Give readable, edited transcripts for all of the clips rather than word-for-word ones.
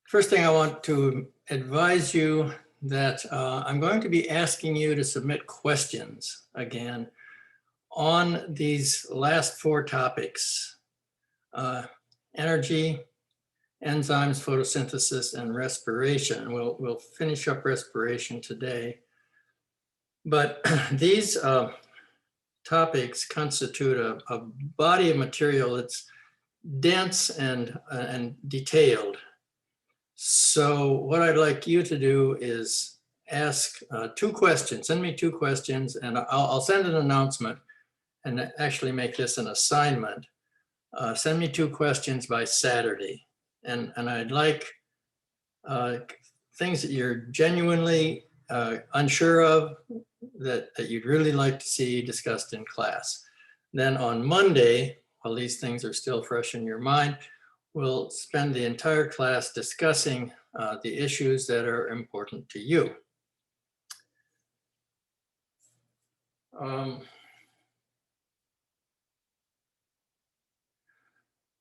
First thing I want to advise you that I'm going to be asking you to submit questions again on these last four topics: energy, enzymes, photosynthesis, and respiration. We'll finish up respiration today. But these topics constitute a body of material that's dense and detailed. So what I'd like you to do is ask two questions. Send me two questions, and I'll send an announcement and actually make this an assignment. Send me two questions by Saturday. And I'd like things that you're genuinely unsure of, that you'd really like to see discussed in class. Then on Monday, while these things are still fresh in your mind, we'll spend the entire class discussing the issues that are important to you.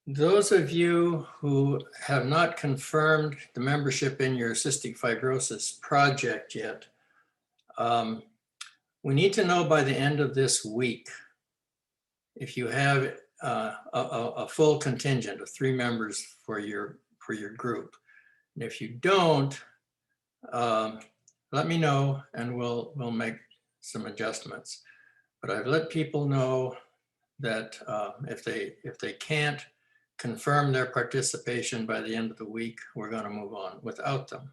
Those of you who have not confirmed the membership in your cystic fibrosis project yet, we need to know by the end of this week if you have a full contingent of 3 members for your group. And if you don't, let me know and we'll make some adjustments. But I've let people know that if they can't confirm their participation by the end of the week, we're going to move on without them.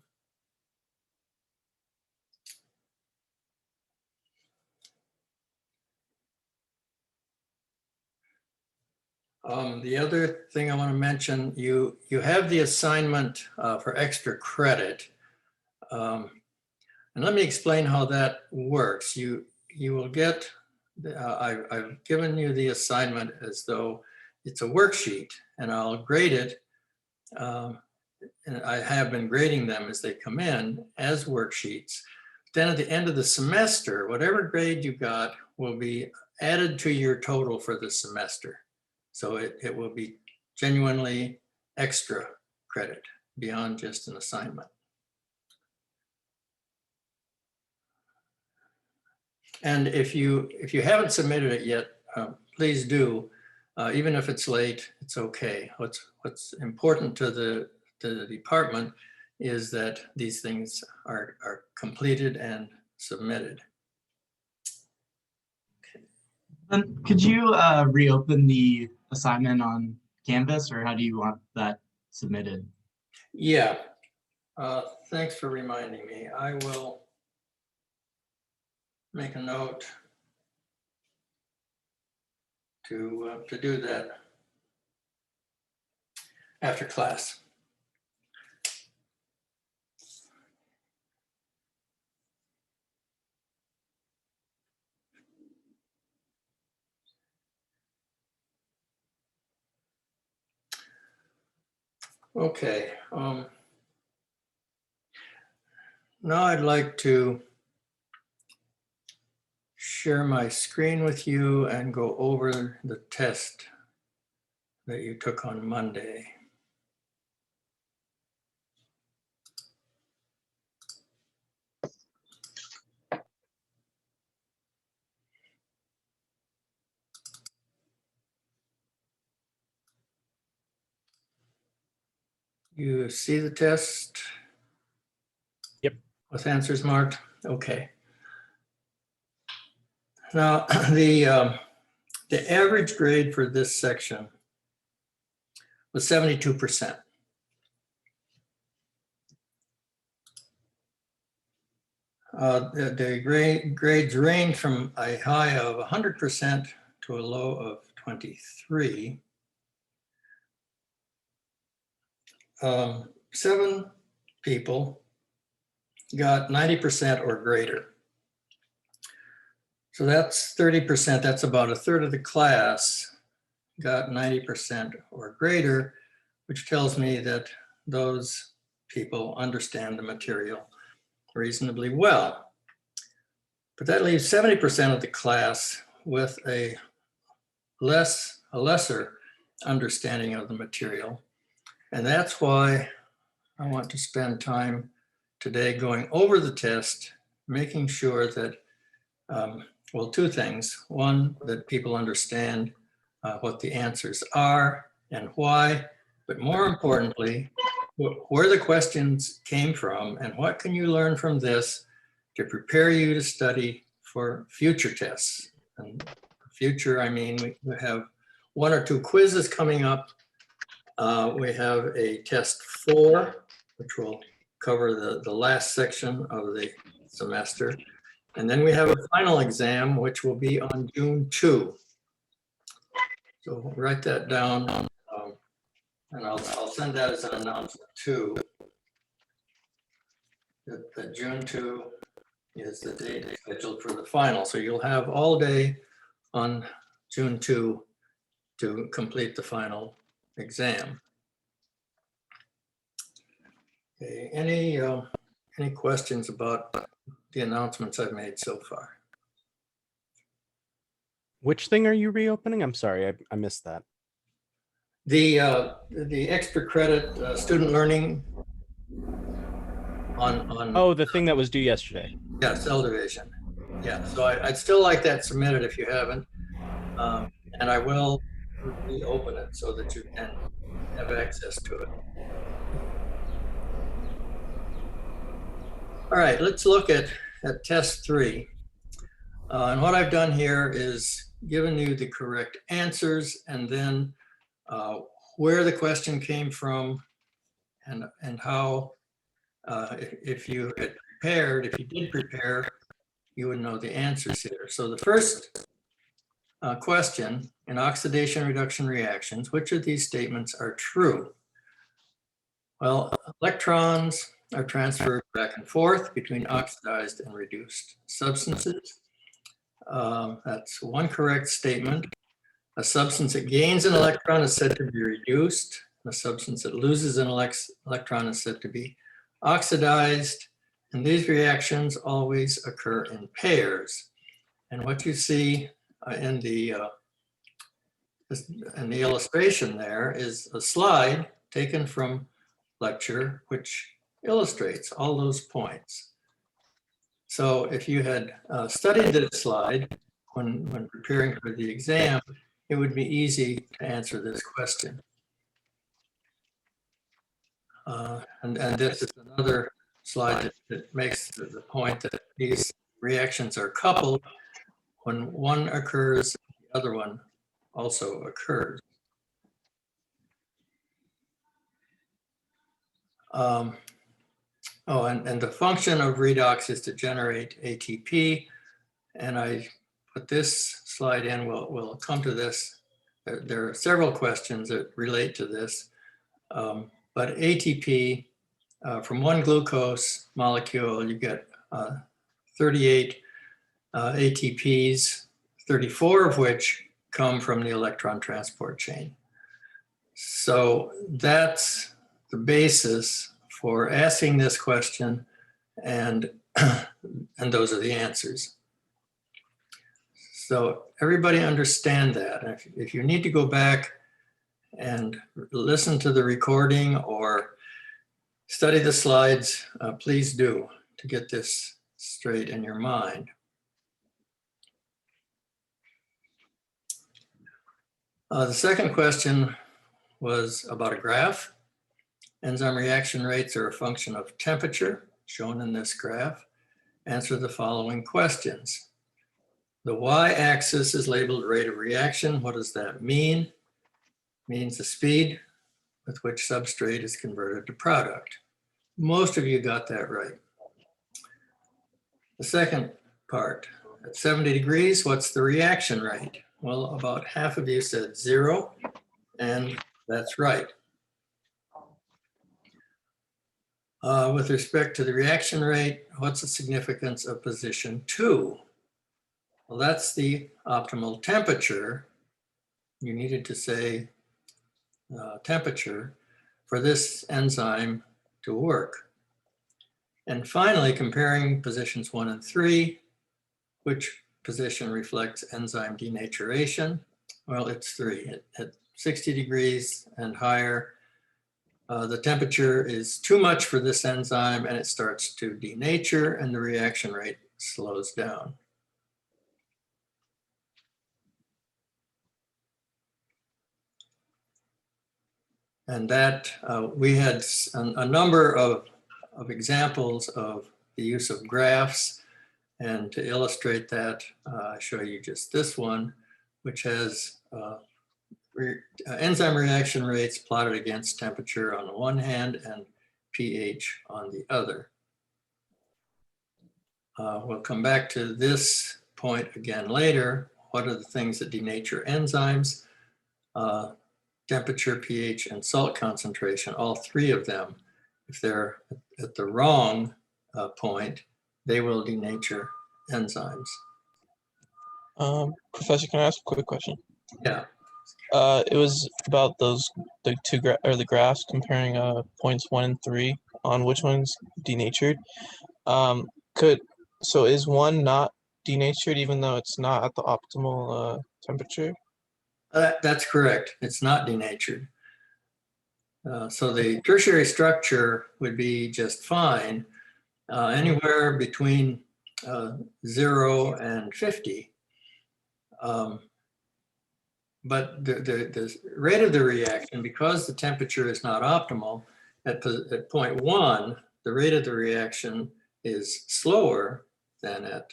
The other thing I want to mention, you have the assignment for extra credit. And let me explain how that works. You will get, I've given you the assignment as though it's a worksheet, and I'll grade it. And I have been grading them as they come in as worksheets. Then at the end of the semester, whatever grade you got will be added to your total for the semester. So it will be genuinely extra credit beyond just an assignment. And if you haven't submitted it yet, please do. Even if it's late, it's okay. What's important to the department is that these things are completed and submitted. And could you reopen the assignment on Canvas, or how do you want that submitted? Yeah, thanks for reminding me. I will make a note to do that after class. Okay. Now I'd like to share my screen with you and go over the test that you took on Monday. You see the test? Yep. With answers marked? Okay. Now, the average grade for this section was 72%. The grades range from a high of 100% to a low of 23. 7 people got 90% or greater. So that's 30%. That's about a third of the class got 90% or greater, which tells me that those people understand the material reasonably well. But that leaves 70% of the class with a lesser understanding of the material. And that's why I want to spend time today going over the test, making sure that, well, two things. One, that people understand what the answers are and why, but more importantly, where the questions came from and what can you learn from this to prepare you to study for future tests. And future, I mean, we have one or two quizzes coming up. We have a test 4, which will cover the last section of the semester. And then we have a final exam, which will be on June 2. So write that down, and I'll send that as an announcement too. That June 2 is the date scheduled for the final. So you'll have all day on June 2 to complete the final exam. Okay, any questions about the announcements I've made so far? Which thing are you reopening? I'm sorry, I missed that. The extra credit student learning on Oh, the thing that was due yesterday. yeah, cell division. Yeah, so I'd still like that submitted if you haven't. And I will reopen it so that you can have access to it. All right, let's look at test 3. And what I've done here is given you the correct answers and then where the question came from and how, if you had prepared, if you did prepare, you would know the answers here. So the first question, in oxidation reduction reactions, which of these statements are true? Well, electrons are transferred back and forth between oxidized and reduced substances. That's one correct statement. A substance that gains an electron is said to be reduced. A substance that loses an electron is said to be oxidized. And these reactions always occur in pairs. And what you see in the illustration there is a slide taken from lecture, which illustrates all those points. So if you had studied this slide when preparing for the exam, it would be easy to answer this question. And this is another slide that makes the point that these reactions are coupled. When one occurs, the other one also occurs. And the function of redox is to generate ATP. And I put this slide in, we'll come to this. There are several questions that relate to this. But ATP, from one glucose molecule, you get 38 ATPs, 34 of which come from the electron transport chain. So that's the basis for asking this question, and those are the answers. So everybody understand that. If you need to go back and listen to the recording or study the slides, please do, to get this straight in your mind. The second question was about a graph. Enzyme reaction rates are a function of temperature, shown in this graph. Answer the following questions. The y-axis is labeled rate of reaction. What does that mean? It means the speed with which substrate is converted to product. Most of you got that right. The second part, at 70 degrees, what's the reaction rate? Well, about half of you said 0, and that's right. With respect to the reaction rate, what's the significance of position 2? Well, that's the optimal temperature. You needed to say temperature for this enzyme to work. And finally, comparing positions 1 and 3, which position reflects enzyme denaturation? Well, it's 3. It 60 degrees and higher, the temperature is too much for this enzyme and it starts to denature and the reaction rate slows down. And that we had a number of examples of the use of graphs. And to illustrate that, I show you just this one, which has enzyme reaction rates plotted against temperature on the one hand and pH on the other. We'll come back to this point again later. What are the things that denature enzymes? Temperature, pH, and salt concentration, all three of them, if they're at the wrong point, they will denature enzymes. Professor, can I ask a quick question? Yeah. It was about the graphs comparing points 1 and 3 on which one's denatured. So is one not denatured even though it's not at the optimal temperature? That's correct. It's not denatured. So the tertiary structure would be just fine, anywhere between 0 and 50. But the rate of the reaction, because the temperature is not optimal, at point 1, the rate of the reaction is slower than at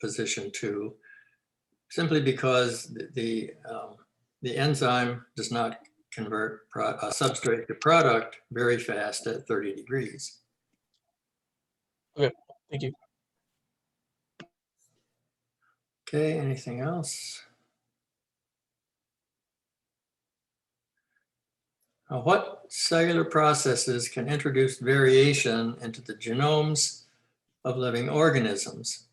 position 2, simply because the enzyme does not convert substrate to product very fast at 30 degrees. Okay, thank you. Okay, anything else? What cellular processes can introduce variation into the genomes of living organisms?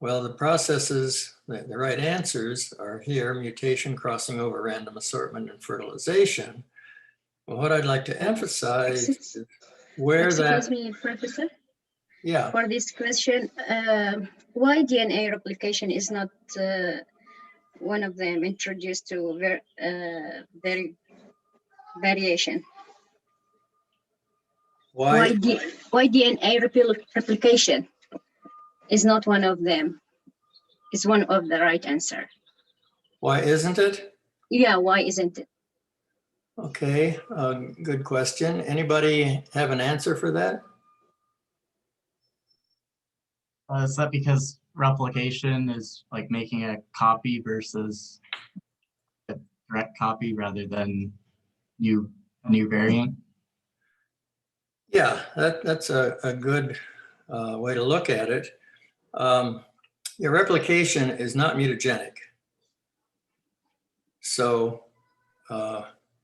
Well, the processes, the right answers are here: mutation, crossing over, random assortment, and fertilization. Well, what I'd like to emphasize is where that... Excuse me, Professor. Yeah. For this question, why DNA replication is not one of them introduced to variation? Why DNA replication is not one of them? Is one of the right answer. Why isn't it? Yeah, why isn't it? Okay, good question. Anybody have an answer for that? Is that because replication is like making a copy versus a direct copy rather than a new variant? Yeah, that's a good way to look at it. Your replication is not mutagenic. So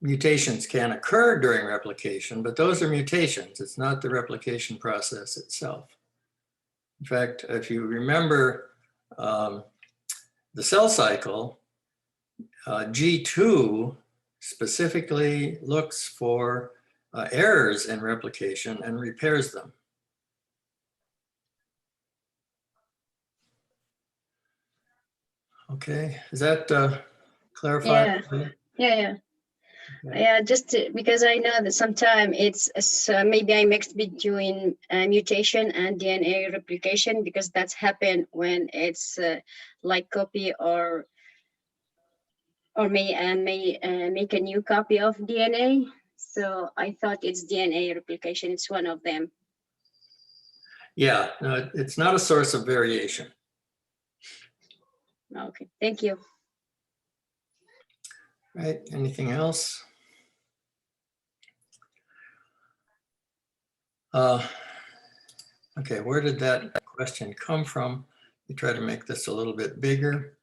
mutations can occur during replication, but those are mutations. It's not the replication process itself. In fact, if you remember the cell cycle, G2 specifically looks for errors in replication and repairs them. Okay, is that clarified? Yeah. Okay. Yeah, just because I know that sometimes it's maybe I mixed between mutation and DNA replication, because that's happened when it's like copy or may make a new copy of DNA. So I thought it's DNA replication. It's one of them. Yeah, no, it's not a source of variation. Okay, thank you. Right, anything else? Okay, where did that question come from? We try to make this a little bit bigger.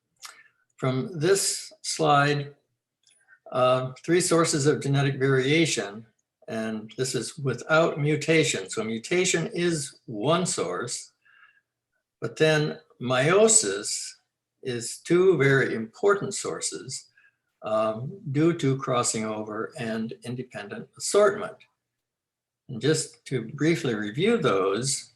From this slide, 3 sources of genetic variation, and this is without mutation. So mutation is one source, but then meiosis is 2 very important sources due to crossing over and independent assortment. And just to briefly review those,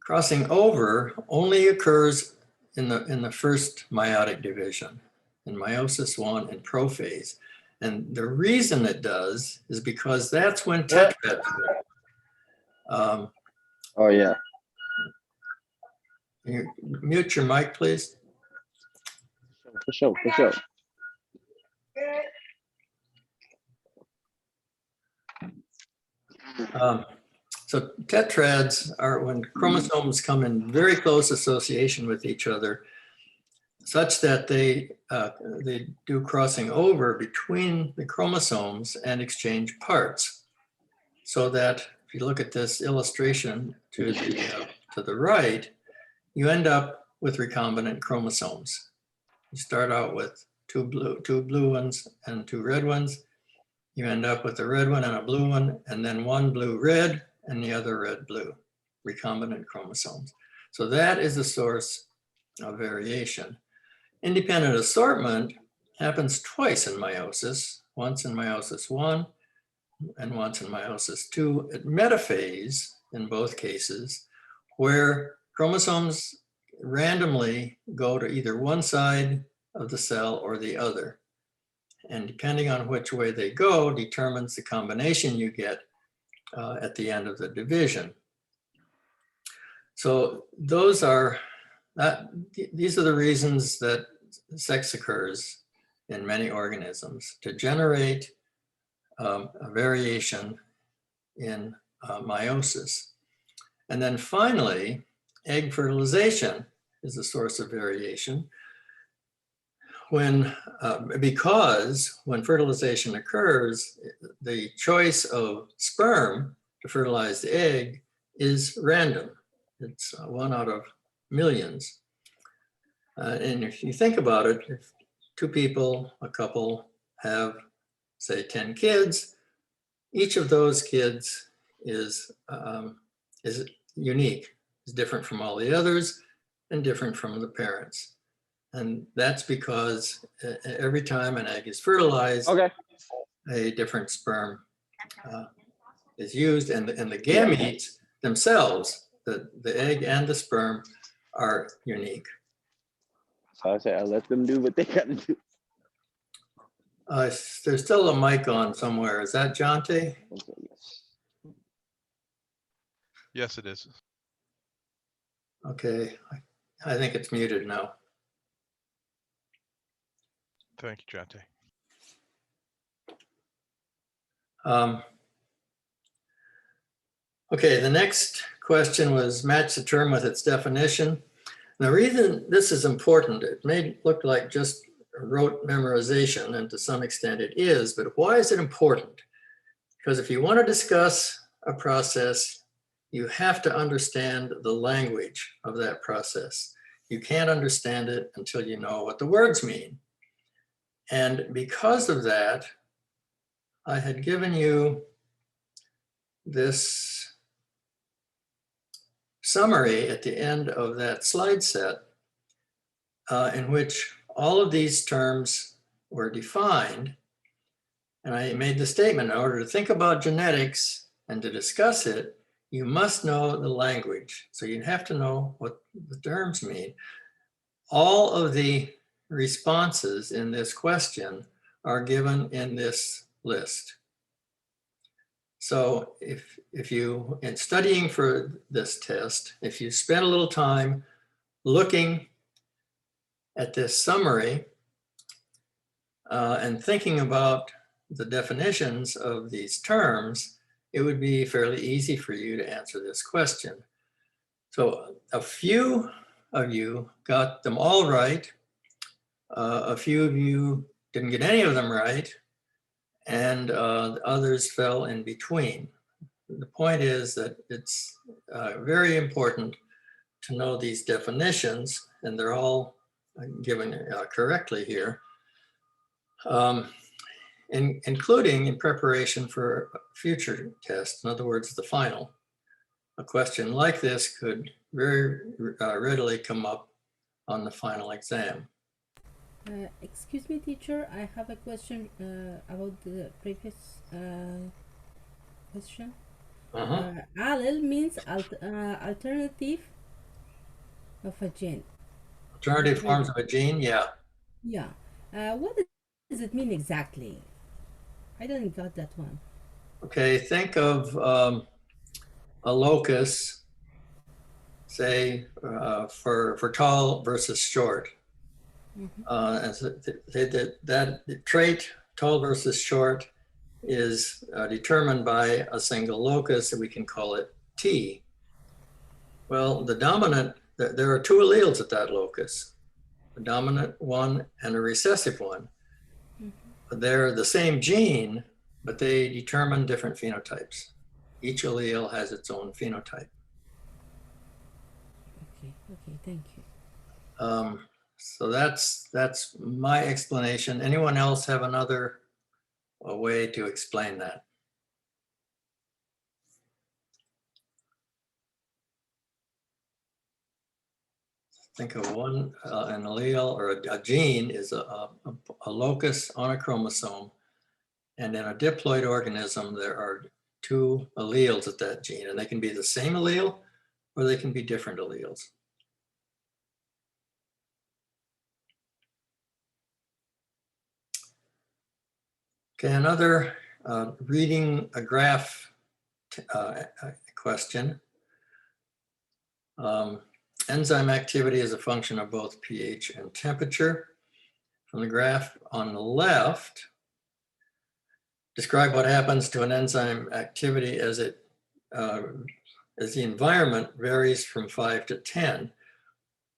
crossing over only occurs in the first meiotic division, in meiosis 1 and prophase. And the reason it does is because that's when tetrads form. Oh yeah. You mute your mic, please. For sure. For sure. So tetrads are when chromosomes come in very close association with each other, such that they do crossing over between the chromosomes and exchange parts. So that if you look at this illustration to the right, you end up with recombinant chromosomes. You start out with two blue ones and two red ones. You end up with a red one and a blue one, and then one blue-red and the other red-blue, recombinant chromosomes. So that is the source of variation. Independent assortment happens twice in meiosis, once in meiosis 1 and once in meiosis 2 at metaphase in both cases, where chromosomes randomly go to either one side of the cell or the other. And depending on which way they go determines the combination you get at the end of the division. So these are the reasons that sex occurs in many organisms, to generate a variation in meiosis. And then finally, egg fertilization is a source of variation. Because when fertilization occurs, the choice of sperm to fertilize the egg is random. It's 1 out of millions. And if you think about it, if two people, a couple, have, say, 10 kids, each of those kids is unique, is different from all the others, and different from the parents. And that's because every time an egg is fertilized, Okay. a different sperm is used, and the gametes themselves, the egg and the sperm, are unique. So I say I let them do what they gotta do. There's still a mic on somewhere. Is that Jonte? Okay, yes. Yes, it is. Okay, I think it's muted now. Thank you, Jonte. Okay, the next question was match the term with its definition. The reason this is important, it may look like just rote memorization, and to some extent it is, but why is it important? Because if you want to discuss a process, you have to understand the language of that process. You can't understand it until you know what the words mean. And because of that, I had given you this summary at the end of that slide set in which all of these terms were defined. And I made the statement, in order to think about genetics and to discuss it, you must know the language. So you have to know what the terms mean. All of the responses in this question are given in this list. So if you, in studying for this test, if you spend a little time looking at this summary and thinking about the definitions of these terms, it would be fairly easy for you to answer this question. So a few of you got them all right. A few of you didn't get any of them right, and others fell in between. The point is that it's very important to know these definitions, and they're all given correctly here, including in preparation for a future test, in other words, the final. A question like this could very readily come up on the final exam. Excuse me, teacher, I have a question about the previous question. Allele means alternative of a gene. Alternative Maybe. forms of a gene, yeah. Yeah. What does it mean exactly? I didn't got that one. Okay, think of a locus, say, for tall versus short. As that trait, tall versus short, is determined by a single locus, and we can call it T. Well, the dominant, there are two alleles at that locus, a dominant one and a recessive one. They're the same gene, but they determine different phenotypes. Each allele has its own phenotype. Okay, okay, thank you. So that's my explanation. Anyone else have another way to explain that? Think of one, an allele or a gene is a locus on a chromosome. And in a diploid organism, there are two alleles at that gene, and they can be the same allele or they can be different alleles. Okay, another reading a graph question. Enzyme activity is a function of both pH and temperature. From the graph on the left, describe what happens to an enzyme activity as the environment varies from 5 to 10.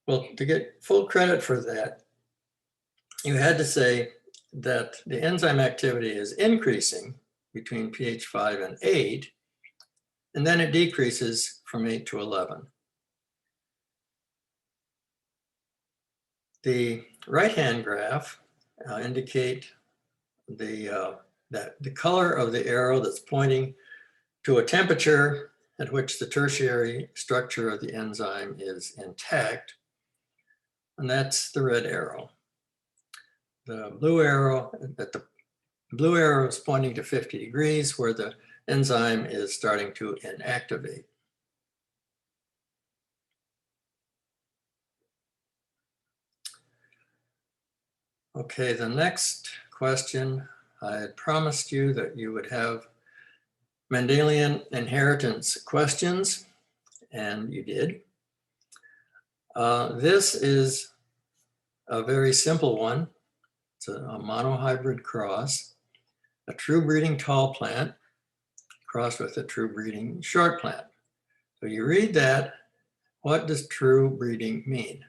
Well, to get full credit for that, you had to say that the enzyme activity is increasing between pH 5 and 8, and then it decreases from 8 to 11. The right-hand graph indicate that the color of the arrow that's pointing to a temperature at which the tertiary structure of the enzyme is intact, and that's the red arrow. The blue arrow is pointing to 50 degrees where the enzyme is starting to inactivate. Okay, the next question, I had promised you that you would have Mendelian inheritance questions, and you did. This is a very simple one. It's a monohybrid cross, a true breeding tall plant crossed with a true breeding short plant. So you read that, what does true breeding mean?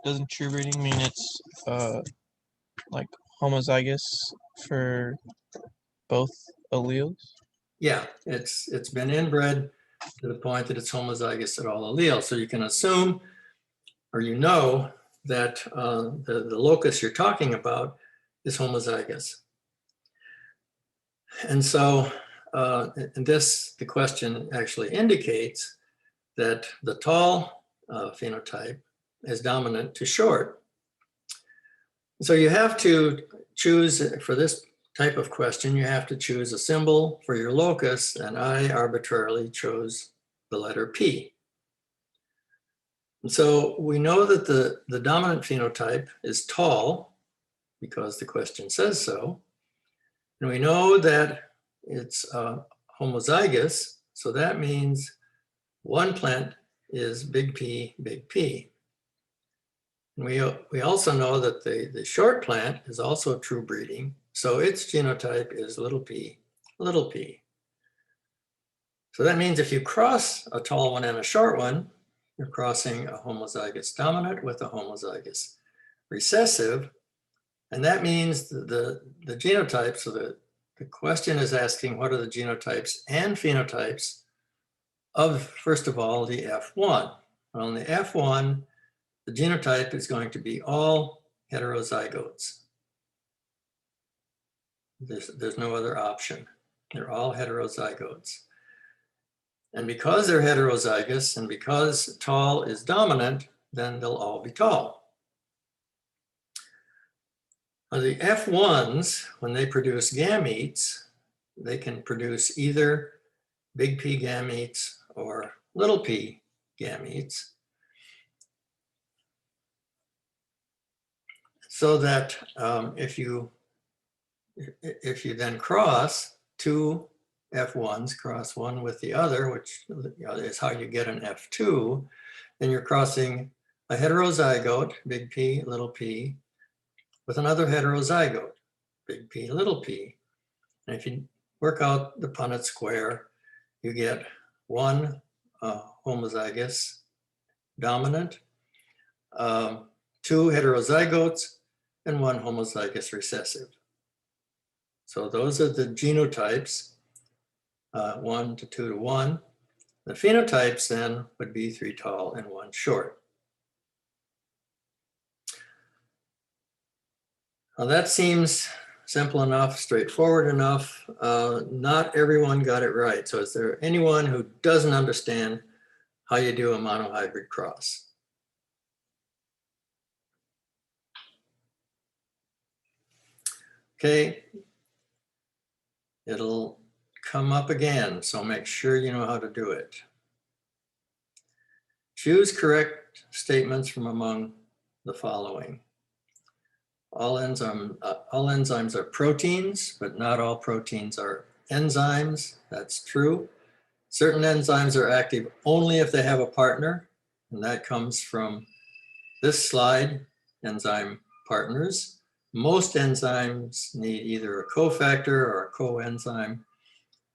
Doesn't true breeding mean it's like homozygous for both alleles? Yeah, it's been inbred to the point that it's homozygous at all alleles. So you can assume, or you know, that the locus you're talking about is homozygous. And so the question actually indicates that the tall phenotype is dominant to short. So you have to choose, for this type of question, you have to choose a symbol for your locus, and I arbitrarily chose the letter P. And so we know that the dominant phenotype is tall because the question says so. And we know that it's homozygous. So that means one plant is big P, big P. And we also know that the short plant is also true breeding. So its genotype is little p, little p. So that means if you cross a tall one and a short one, you're crossing a homozygous dominant with a homozygous recessive. And that means the genotype, so the question is asking what are the genotypes and phenotypes of, first of all, the F1. Well, in the F1, the genotype is going to be all heterozygotes. There's no other option. They're all heterozygotes. And because they're heterozygous and because tall is dominant, then they'll all be tall. Now the F1s, when they produce gametes, they can produce either big P gametes or little p gametes. So that if you then cross two F1s, cross one with the other, which is how you get an F2, then you're crossing a heterozygote, big P, little p, with another heterozygote, big P, little p. And if you work out the Punnett square, you get one homozygous dominant, two heterozygotes, and one homozygous recessive. So those are the genotypes, 1 to 2 to 1. The phenotypes then would be 3 tall and 1 short. Now that seems simple enough, straightforward enough. Not everyone got it right. So is there anyone who doesn't understand how you do a monohybrid cross? Okay, it'll come up again, so make sure you know how to do it. Choose correct statements from among the following. All enzymes are proteins, but not all proteins are enzymes. That's true. Certain enzymes are active only if they have a partner, and that comes from this slide, enzyme partners. Most enzymes need either a cofactor or a coenzyme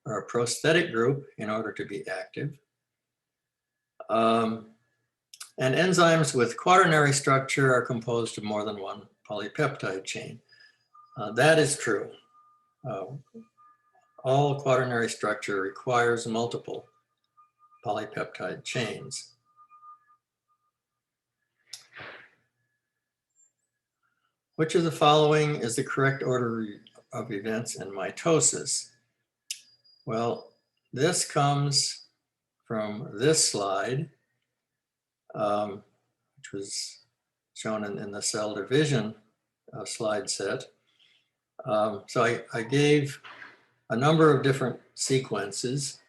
or a prosthetic group in order to be active. And enzymes with quaternary structure are composed of more than one polypeptide chain. That is true. All quaternary structure requires multiple polypeptide chains. Which of the following is the correct order of events in mitosis? Well, this comes from this slide, which was shown in the cell division slide set. So I gave a number of different sequences,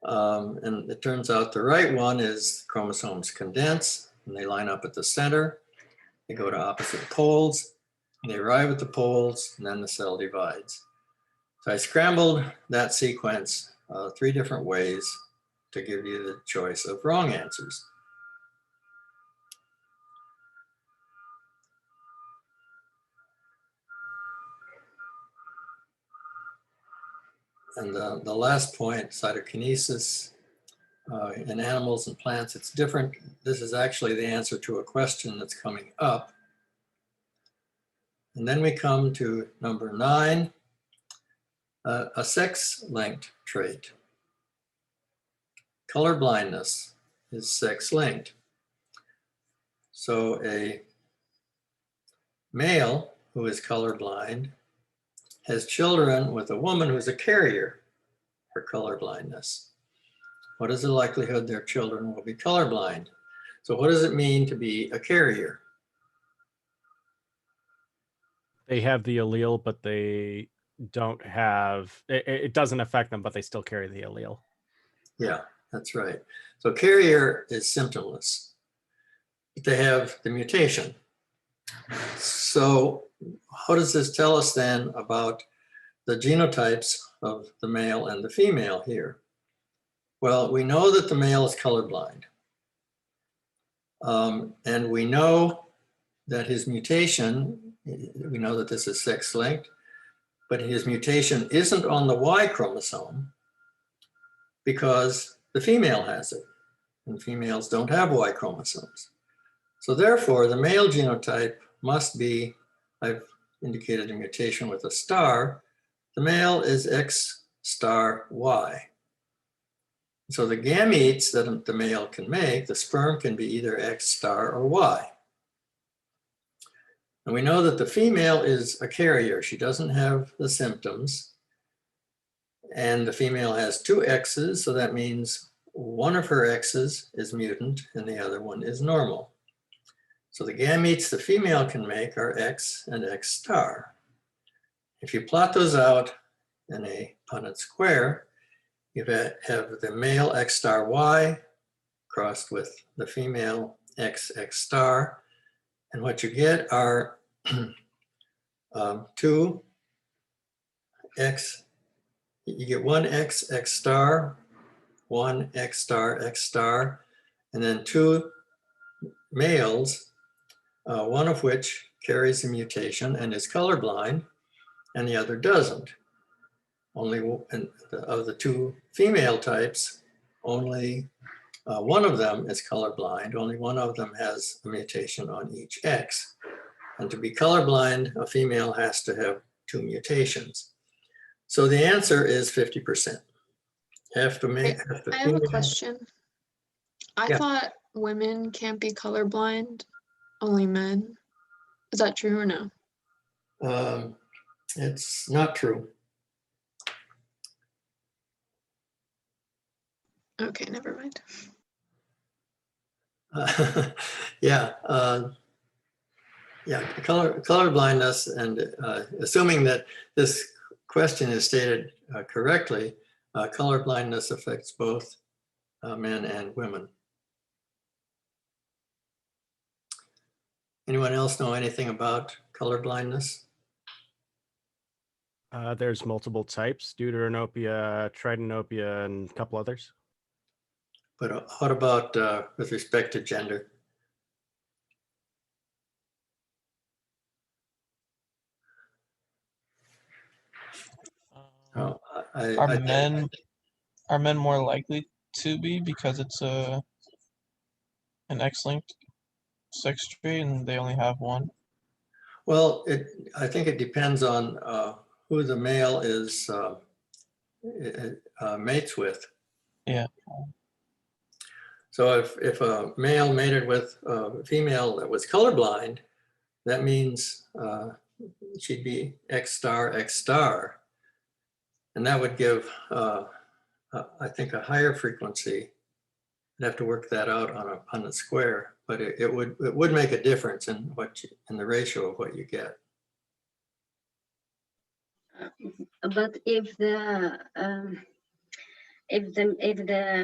and it turns out the right one is chromosomes condense, and they line up at the center. They go to opposite poles, they arrive at the poles, and then the cell divides. So I scrambled that sequence 3 different ways to give you the choice of wrong answers. And the last point, cytokinesis, in animals and plants, it's different. This is actually the answer to a question that's coming up. And then we come to number 9, a sex-linked trait. Color blindness is sex-linked. So a male who is colorblind has children with a woman who's a carrier for color blindness. What is the likelihood their children will be colorblind? So what does it mean to be a carrier? They have the allele, but they don't have, it doesn't affect them, but they still carry the allele. Yeah, that's right. So carrier is symptomless, but they have the mutation. So how does this tell us then about the genotypes of the male and the female here? Well, we know that the male is colorblind. And we know that his mutation, we know that this is sex-linked, but his mutation isn't on the Y chromosome because the female has it, and females don't have Y chromosomes. So therefore, the male genotype must be, I've indicated a mutation with a star, the male is X star Y. So the gametes that the male can make, the sperm can be either X star or Y. And we know that the female is a carrier. She doesn't have the symptoms. And the female has 2 X's, so that means one of her X's is mutant and the other one is normal. So the gametes the female can make are X and X star. If you plot those out in a Punnett square, have the male X star Y crossed with the female X star. And what you get are two X, you get one X star, one X star, and then two males, one of which carries a mutation and is colorblind, and the other doesn't. Only of the two female types, only one of them is colorblind. Only one of them has a mutation on each X. And to be colorblind, a female has to have two mutations. So the answer is 50%. Half the male, half the I have a female. question. I Yeah. thought women can't be colorblind, only men. Is that true or no? It's not true. Okay, never mind. Yeah, yeah, color blindness, and assuming that this question is stated correctly, color blindness affects both men and women. Anyone else know anything about color blindness? There's multiple types: deuteranopia, tritanopia, and a couple others. But what about with respect to gender? Oh, Are men more likely to be because it's an X-linked sex trait and they only have one? well, I think it depends on who the male is mates with. Yeah. So if a male mated with a female that was colorblind, that means she'd be X star. And that would give, I think, a higher frequency. I'd have to work that out on a square, but it would make a difference in in the ratio of what you get. But if the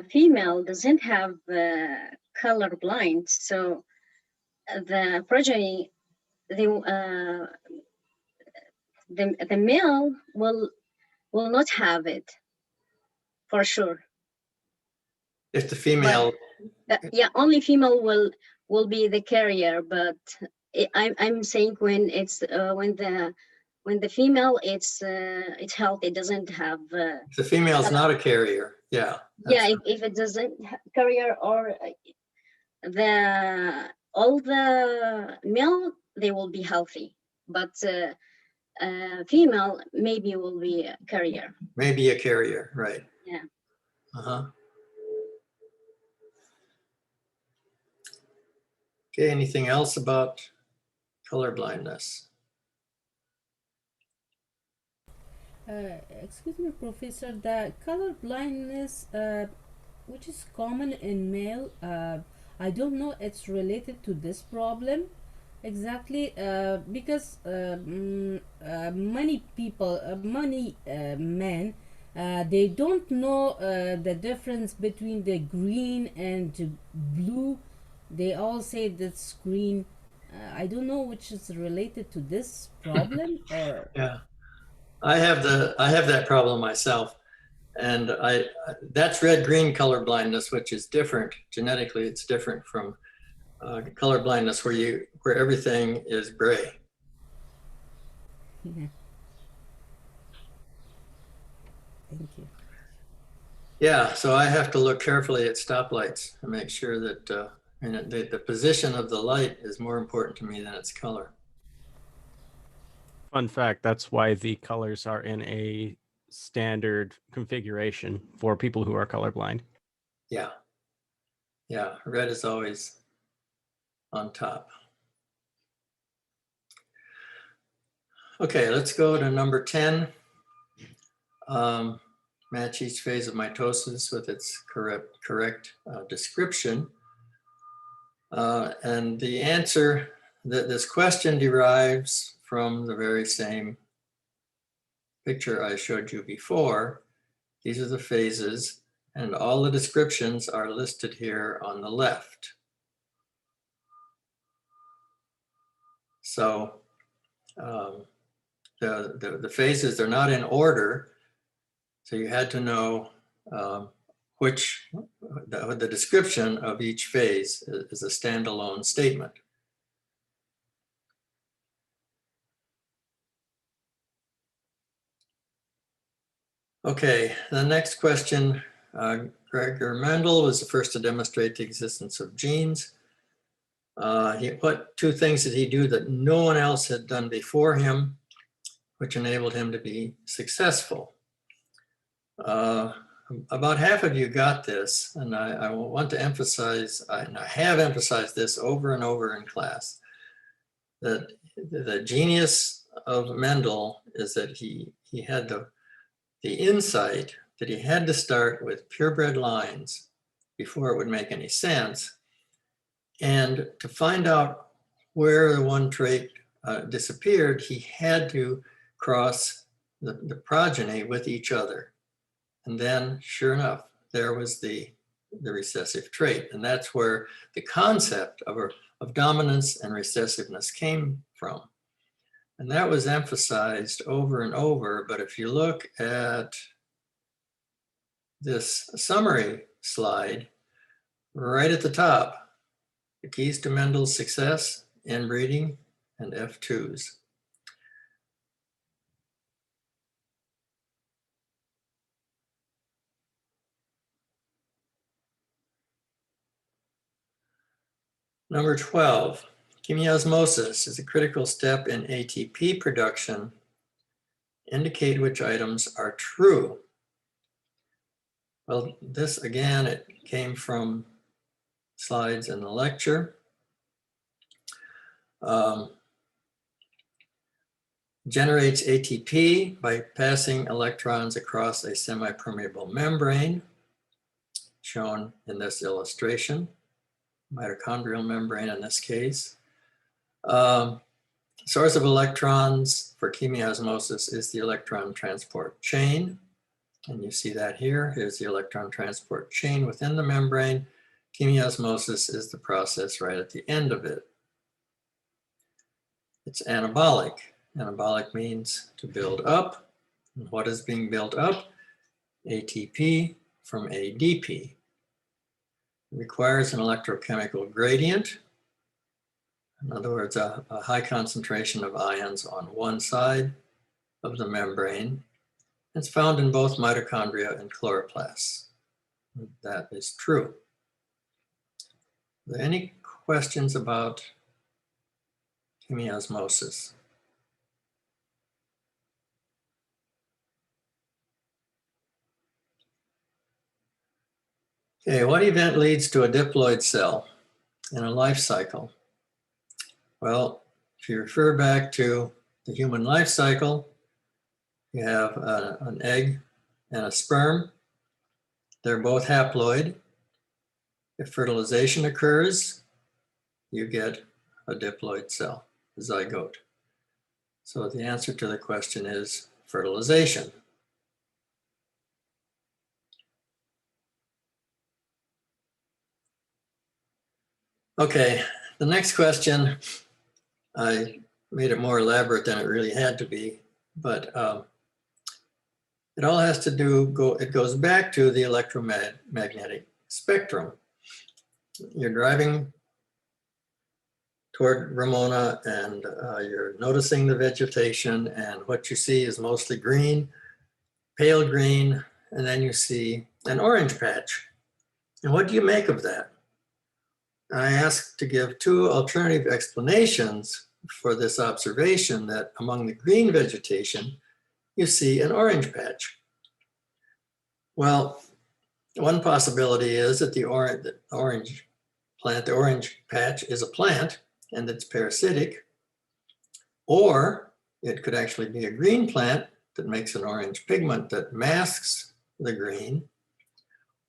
female doesn't have color blind, so the progeny, the male will not have it for sure. If the female, Yeah, only female will be the carrier, but I'm saying when it's when the female it's healthy, it doesn't have if the female is not a carrier, yeah. yeah, if it doesn't have carrier, or all the male, they will be healthy, but female maybe will be a carrier. Maybe a carrier, right? Yeah. Uh-huh. Okay, anything else about color blindness? Excuse me, Professor, the color blindness, which is common in male, I don't know it's related to this problem exactly, because many people, many men, they don't know the difference between the green and blue. They all say that's green. I don't know which is related to this problem or. Yeah, I have that problem myself, and that's red-green color blindness, which is different genetically. It's different from color blindness where everything is gray. Yeah. Thank you. Yeah, so I have to look carefully at stoplights and make sure that the position of the light is more important to me than its color. Fun fact, that's why the colors are in a standard configuration for people who are colorblind. Yeah. Yeah, red is always on top. Okay, let's go to number 10. Match each phase of mitosis with its correct description. And the answer that this question derives from the very same picture I showed you before. These are the phases, and all the descriptions are listed here on the left. So the phases, they're not in order. So you had to know which, the description of each phase is a standalone statement. Okay, the next question. Gregor Mendel was the first to demonstrate the existence of genes. What two things did he do that no one else had done before him, which enabled him to be successful? About half of you got this, and I want to emphasize, and I have emphasized this over and over in class, that the genius of Mendel is that he had the insight that he had to start with purebred lines before it would make any sense. And to find out where the one trait disappeared, he had to cross the progeny with each other. And then, sure enough, there was the recessive trait. And that's where the concept of dominance and recessiveness came from. And that was emphasized over and over. But if you look at this summary slide, right at the top, the keys to Mendel's success, inbreeding, and F2s. Number 12, chemiosmosis is a critical step in ATP production. Indicate which items are true. Well, this again, it came from slides in the lecture. Generates ATP by passing electrons across a semi-permeable membrane, shown in this illustration, mitochondrial membrane in this case. Source of electrons for chemiosmosis is the electron transport chain. And you see that here. Here's the electron transport chain within the membrane. Chemiosmosis is the process right at the end of it. It's anabolic. Anabolic means to build up. And what is being built up? ATP from ADP. It requires an electrochemical gradient. In other words, a high concentration of ions on one side of the membrane. It's found in both mitochondria and chloroplasts. That is true. Are there any questions about chemiosmosis? Okay, what event leads to a diploid cell in a life cycle? Well, if you refer back to the human life cycle, you have an egg and a sperm. They're both haploid. If fertilization occurs, you get a diploid cell, a zygote. So the answer to the question is fertilization. Okay, the next question, I made it more elaborate than it really had to be, but it all has to do, it goes back to the electromagnetic spectrum. You're driving toward Ramona and you're noticing the vegetation, and what you see is mostly green, pale green, and then you see an orange patch. And what do you make of that? I asked to give two alternative explanations for this observation that among the green vegetation, you see an orange patch. Well, one possibility is that the orange patch is a plant and it's parasitic, or it could actually be a green plant that makes an orange pigment that masks the green,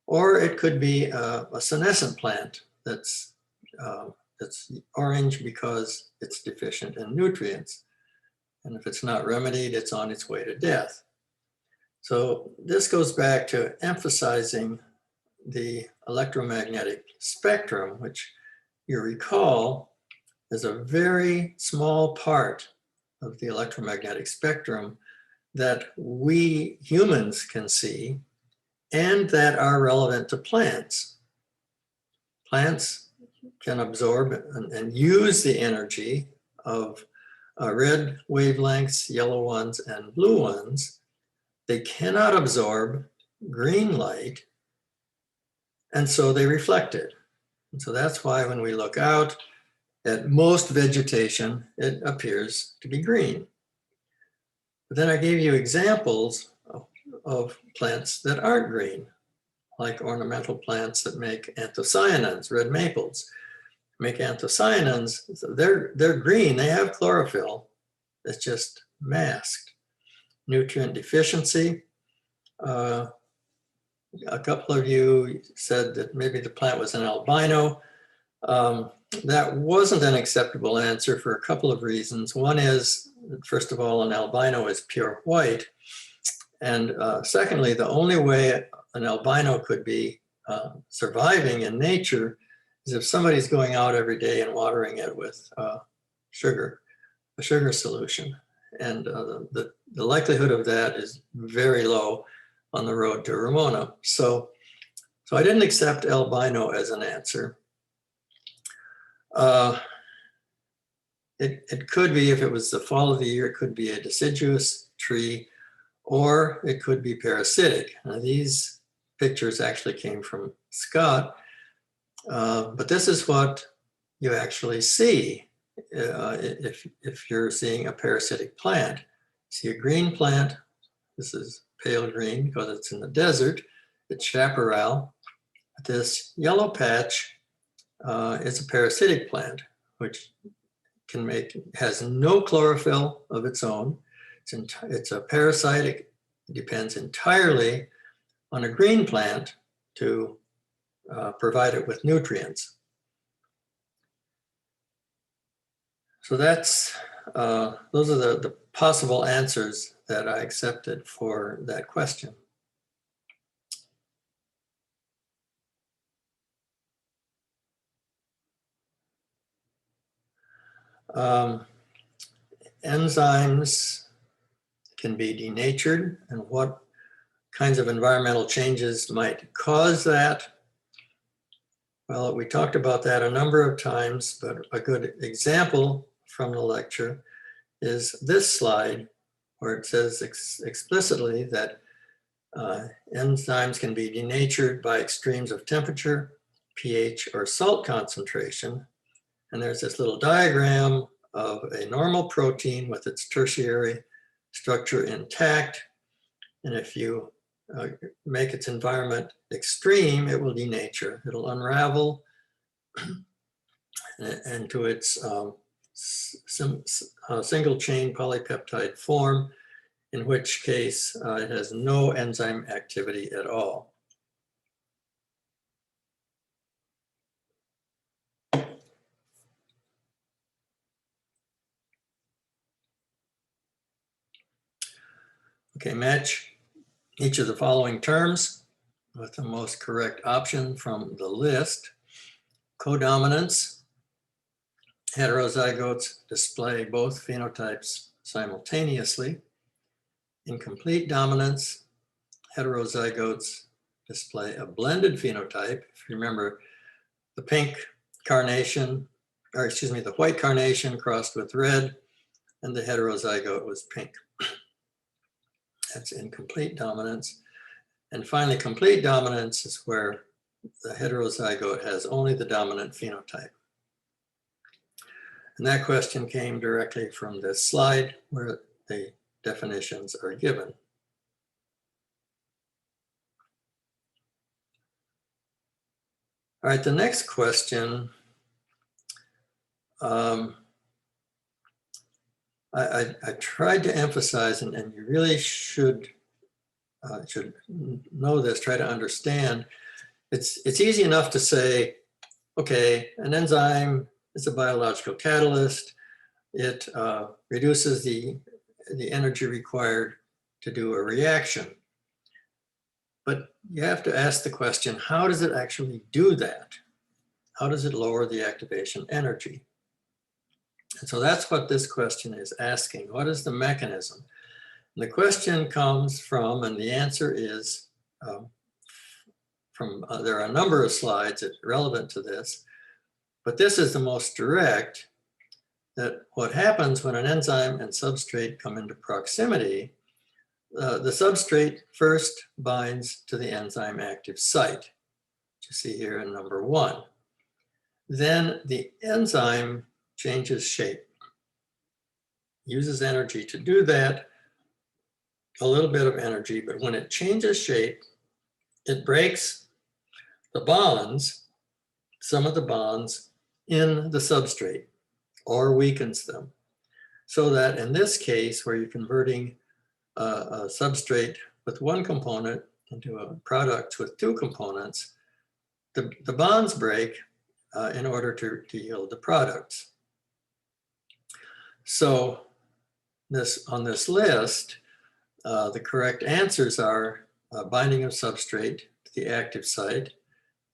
or it could be a senescent plant that's orange because it's deficient in nutrients. And if it's not remedied, it's on its way to death. So this goes back to emphasizing the electromagnetic spectrum, which you recall is a very small part of the electromagnetic spectrum that we humans can see and that are relevant to plants. Plants can absorb and use the energy of red wavelengths, yellow ones, and blue ones. They cannot absorb green light, and so they reflect it. And so that's why when we look out at most vegetation, it appears to be green. But then I gave you examples of plants that aren't green, like ornamental plants that make anthocyanins, red maples. Make anthocyanins, so they're green, they have chlorophyll, it's just masked. Nutrient deficiency. A couple of you said that maybe the plant was an albino. That wasn't an acceptable answer for a couple of reasons. One is, first of all, an albino is pure white. And secondly, the only way an albino could be surviving in nature is if somebody's going out every day and watering it with a sugar solution. And the likelihood of that is very low on the road to Ramona. So I didn't accept albino as an answer. It could be, if it was the fall of the year, it could be a deciduous tree, or it could be parasitic. Now, these pictures actually came from Scott, but this is what you actually see if you're seeing a parasitic plant. See a green plant, this is pale green because it's in the desert, it's chaparral. This yellow patch is a parasitic plant, which has no chlorophyll of its own. It's a parasite. It depends entirely on a green plant to provide it with nutrients. So those are the possible answers that I accepted for that question. Enzymes can be denatured, and what kinds of environmental changes might cause that? Well, we talked about that a number of times, but a good example from the lecture is this slide, where it says explicitly that enzymes can be denatured by extremes of temperature, pH, or salt concentration. And there's this little diagram of a normal protein with its tertiary structure intact. And if you make its environment extreme, it will denature. It'll unravel into its single chain polypeptide form, in which case it has no enzyme activity at all. Okay, match each of the following terms with the most correct option from the list. Codominance. Heterozygotes display both phenotypes simultaneously. Incomplete dominance. Heterozygotes display a blended phenotype. If you remember, the pink carnation, or excuse me, the white carnation crossed with red, and the heterozygote was pink. That's incomplete dominance. And finally, complete dominance is where the heterozygote has only the dominant phenotype. And that question came directly from this slide where the definitions are given. All right, the next question, I tried to emphasize, and you really should know this, try to understand. It's easy enough to say, okay, an enzyme is a biological catalyst. It reduces the energy required to do a reaction. But you have to ask the question, how does it actually do that? How does it lower the activation energy? And so that's what this question is asking. What is the mechanism? And the question comes from, and the answer is there are a number of slides that are relevant to this, but this is the most direct, that what happens when an enzyme and substrate come into proximity, the substrate first binds to the enzyme active site, which you see here in number 1. Then the enzyme changes shape, uses energy to do that, a little bit of energy, but when it changes shape, it breaks the bonds, some of the bonds in the substrate, or weakens them. So that in this case, where you're converting a substrate with one component into a product with two components, the bonds break in order to yield the products. So on this list, the correct answers are binding of substrate to the active site,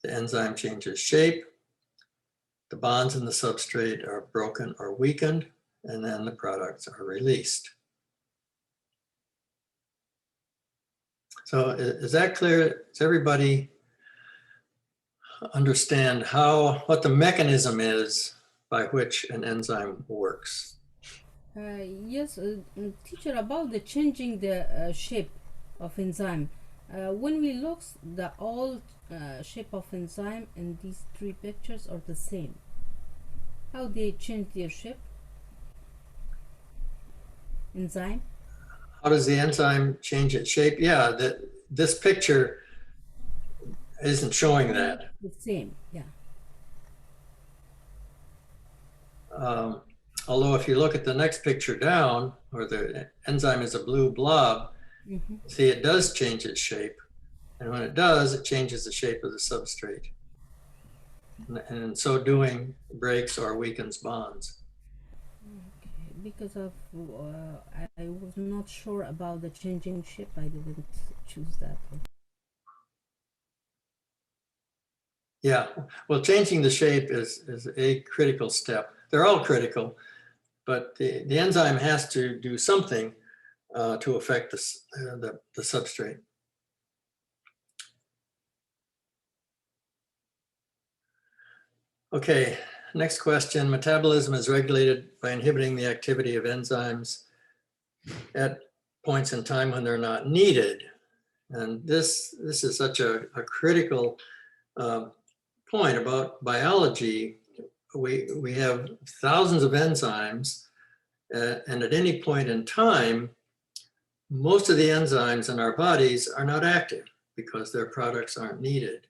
the enzyme changes shape, the bonds in the substrate are broken or weakened, and then the products are released. So is that clear? Does everybody understand what the mechanism is by which an enzyme works? Yes, teacher, about the changing the shape of enzyme. When we look, the all shape of enzyme in these 3 pictures are the same. How they change their shape? Enzyme? How does the enzyme change its shape? Yeah, this picture isn't showing that. The same, yeah. Although if you look at the next picture down, where the enzyme is a blue blob, see it does change its shape. And when it does, it changes the shape of the substrate. And in so doing, breaks or weakens bonds. Okay. Because of I was not sure about the changing shape. I didn't choose that one. Yeah, well, changing the shape is a critical step. They're all critical, but the enzyme has to do something to affect the substrate. Okay, next question. Metabolism is regulated by inhibiting the activity of enzymes at points in time when they're not needed. And this is such a critical point about biology. We have thousands of enzymes, and at any point in time, most of the enzymes in our bodies are not active because their products aren't needed.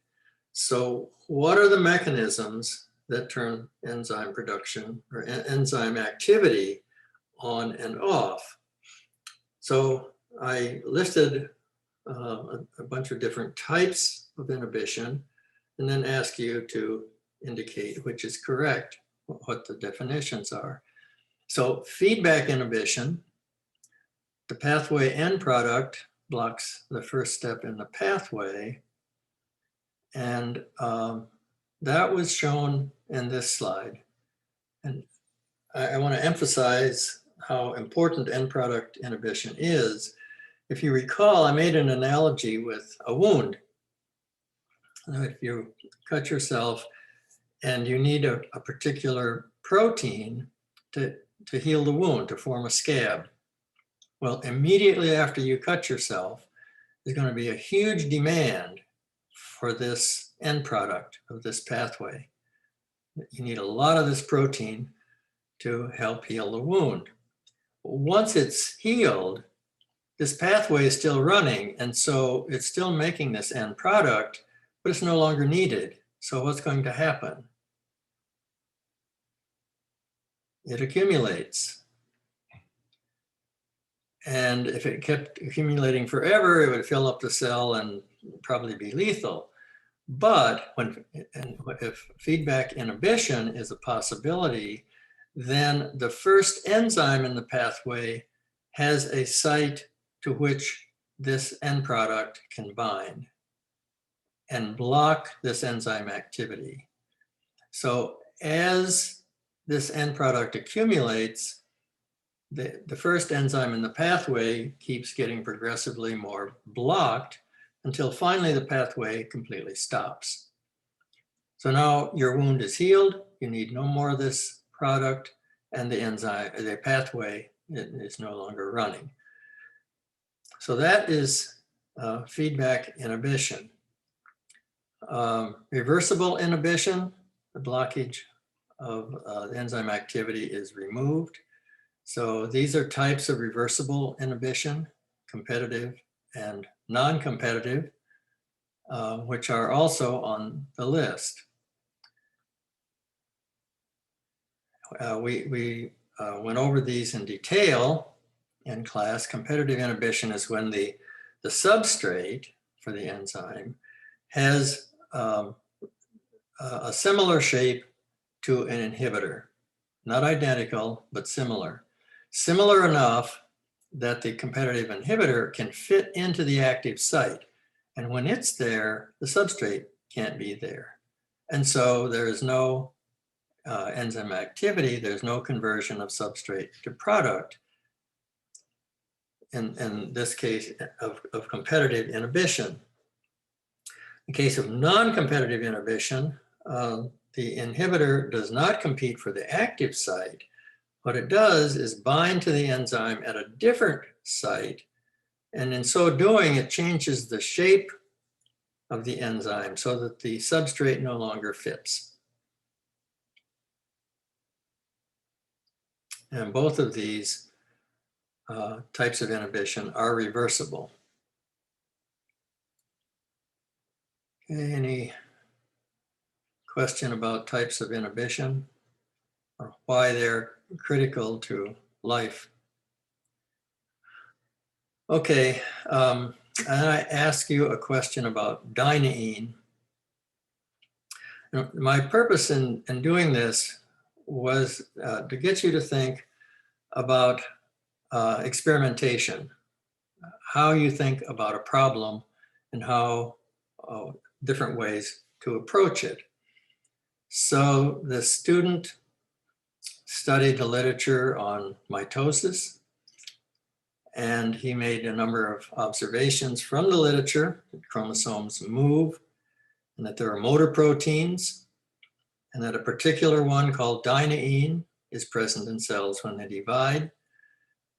So what are the mechanisms that turn enzyme production or enzyme activity on and off? So I listed a bunch of different types of inhibition and then ask you to indicate which is correct, what the definitions are. So feedback inhibition, the pathway end product blocks the first step in the pathway. And that was shown in this slide. And I want to emphasize how important end product inhibition is. If you recall, I made an analogy with a wound. If you cut yourself and you need a particular protein to heal the wound, to form a scab. Well, immediately after you cut yourself, there's going to be a huge demand for this end product of this pathway. You need a lot of this protein to help heal the wound. Once it's healed, this pathway is still running, and so it's still making this end product, but it's no longer needed. So what's going to happen? It accumulates. And if it kept accumulating forever, it would fill up the cell and probably be lethal. But if feedback inhibition is a possibility, then the first enzyme in the pathway has a site to which this end product can bind and block this enzyme activity. So as this end product accumulates, the first enzyme in the pathway keeps getting progressively more blocked until finally the pathway completely stops. So now your wound is healed, you need no more of this product, and the pathway is no longer running. So that is feedback inhibition. Reversible inhibition, the blockage of the enzyme activity is removed. So these are types of reversible inhibition, competitive and non-competitive, which are also on the list. We went over these in detail in class. Competitive inhibition is when the substrate for the enzyme has a similar shape to an inhibitor, not identical, but similar. Similar enough that the competitive inhibitor can fit into the active site. And when it's there, the substrate can't be there. And so there is no enzyme activity, there's no conversion of substrate to product in this case of competitive inhibition. In case of non-competitive inhibition, the inhibitor does not compete for the active site. What it does is bind to the enzyme at a different site, and in so doing, it changes the shape of the enzyme so that the substrate no longer fits. And both of these types of inhibition are reversible. Okay, any question about types of inhibition or why they're critical to life? Okay, and I ask you a question about dynein. My purpose in doing this was to get you to think about experimentation, how you think about a problem and how different ways to approach it. So the student studied the literature on mitosis, and he made a number of observations from the literature that chromosomes move and that there are motor proteins and that a particular one called dynein is present in cells when they divide.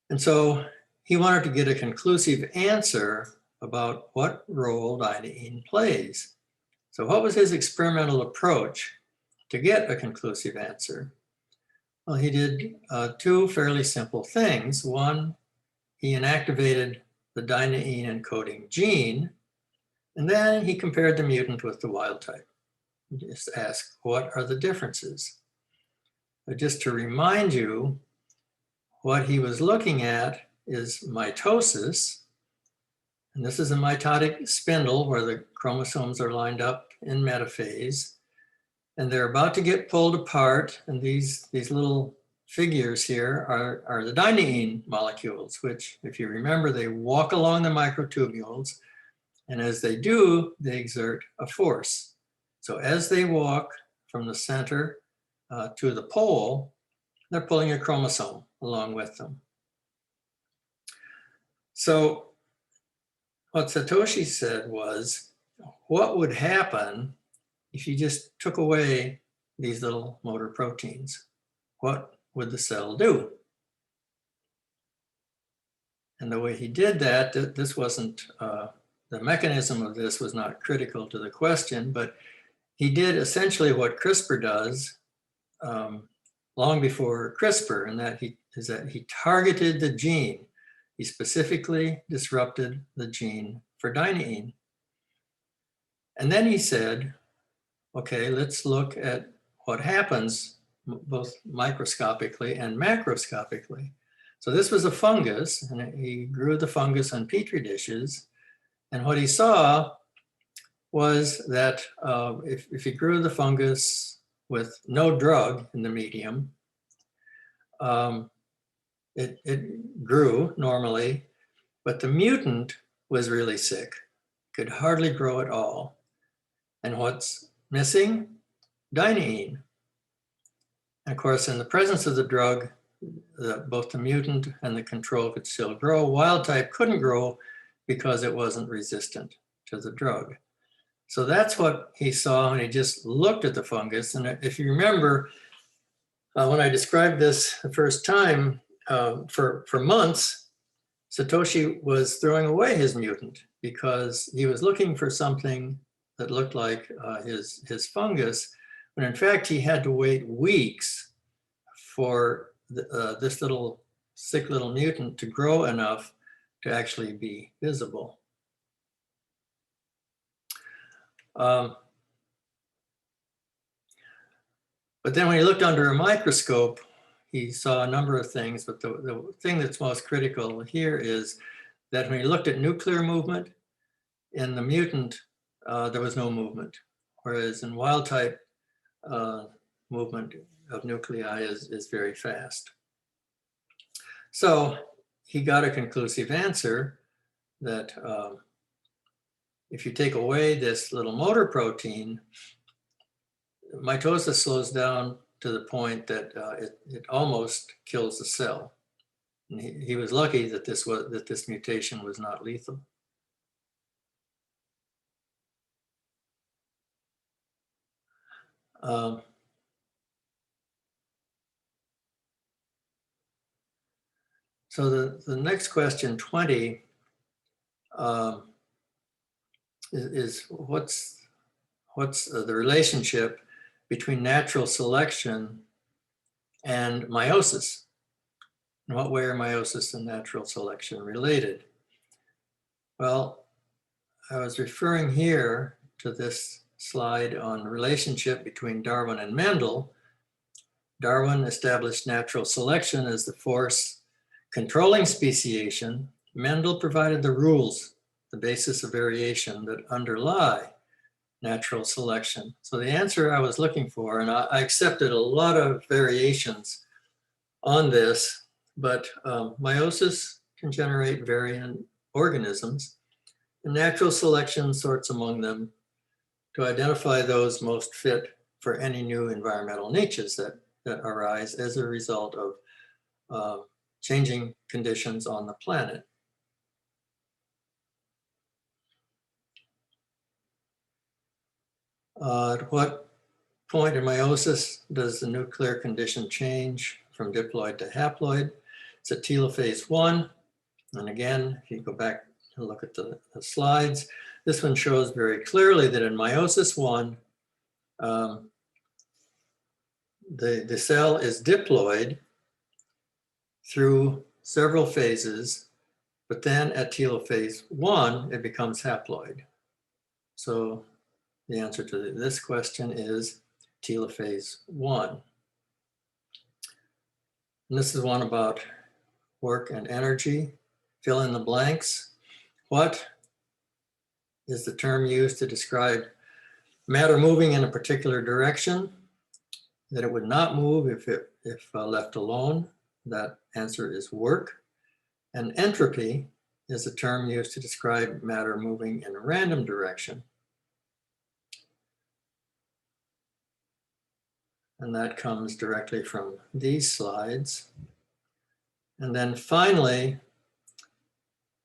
And so he wanted to get a conclusive answer about what role dynein plays. So what was his experimental approach to get a conclusive answer? Well, he did two fairly simple things. One, he inactivated the dynein encoding gene, and then he compared the mutant with the wild type. He just asked, what are the differences? But just to remind you, what he was looking at is mitosis. And this is a mitotic spindle where the chromosomes are lined up in metaphase. And they're about to get pulled apart. And these little figures here are the dynein molecules, which, if you remember, they walk along the microtubules. And as they do, they exert a force. So as they walk from the center to the pole, they're pulling a chromosome along with them. So what Satoshi said was, what would happen if you just took away these little motor proteins? What would the cell do? And the way he did that, this wasn't, the mechanism of this was not critical to the question, but he did essentially what CRISPR does long before CRISPR, and that he targeted the gene. He specifically disrupted the gene for dynein. And then he said, okay, let's look at what happens both microscopically and macroscopically. So this was a fungus, and he grew the fungus on Petri dishes. And what he saw was that if he grew the fungus with no drug in the medium, it grew normally, but the mutant was really sick, could hardly grow at all. And what's missing? Dynein. And of course, in the presence of the drug, both the mutant and the control could still grow. Wild type couldn't grow because it wasn't resistant to the drug. So that's what he saw when he just looked at the fungus. And if you remember, when I described this the first time, for months, Satoshi was throwing away his mutant because he was looking for something that looked like his fungus, when in fact he had to wait weeks for this little sick little mutant to grow enough to actually be visible. But then when he looked under a microscope, he saw a number of things, but the thing that's most critical here is that when he looked at nuclear movement, in the mutant, there was no movement, whereas in wild type, movement of nuclei is very fast. So he got a conclusive answer that if you take away this little motor protein, mitosis slows down to the point that it almost kills the cell. And he was lucky that this mutation was not lethal. So the next question, 20, is what's the relationship between natural selection and meiosis? In what way are meiosis and natural selection related? Well, I was referring here to this slide on the relationship between Darwin and Mendel. Darwin established natural selection as the force controlling speciation. Mendel provided the rules, the basis of variation that underlie natural selection. So the answer I was looking for, and I accepted a lot of variations on this, but meiosis can generate variant organisms, and natural selection sorts among them to identify those most fit for any new environmental niches that arise as a result of changing conditions on the planet. At what point in meiosis does the nuclear condition change from diploid to haploid? It's at telophase 1. And again, if you go back and look at the slides, this one shows very clearly that in meiosis 1, the cell is diploid through several phases, but then at telophase 1, it becomes haploid. So the answer to this question is telophase 1. And this is one about work and energy. Fill in the blanks. What is the term used to describe matter moving in a particular direction, that it would not move if left alone? That answer is work. And entropy is a term used to describe matter moving in a random direction. And that comes directly from these slides. And then finally,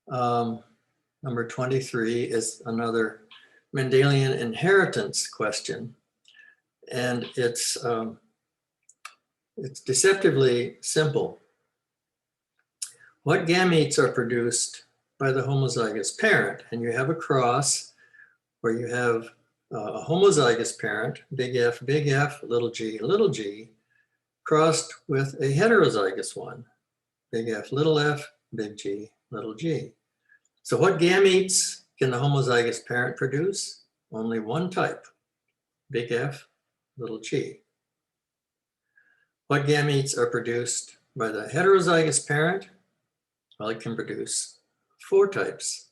number 23 is another Mendelian inheritance question. And it's deceptively simple. What gametes are produced by the homozygous parent? And you have a cross where you have a homozygous parent, big F, little g, crossed with a heterozygous one, big F, big G, little g. So what gametes can the homozygous parent produce? Only one type, big F, little g. What gametes are produced by the heterozygous parent? Well, it can produce 4 types.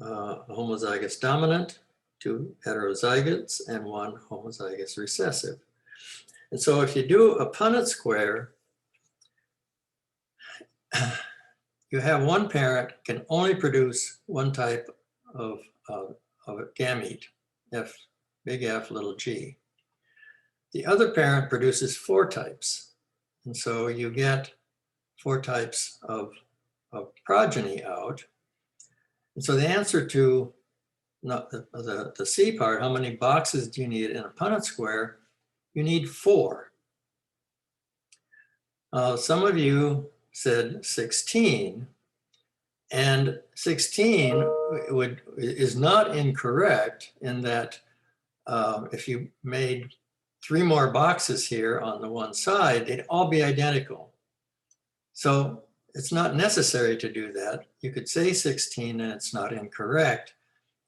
A homozygous dominant, 2 heterozygotes, and 1 homozygous recessive. And so if you do a Punnett square, you have one parent can only produce one type of a gamete, big F, little g. The other parent produces 4 types. And so you get 4 types of progeny out. And so the answer to the C part, how many boxes do you need in a Punnett square? You need 4. Some of you said 16, and 16 is not incorrect in that if you made 3 more boxes here on the one side, they'd all be identical. So it's not necessary to do that. You could say 16 and it's not incorrect,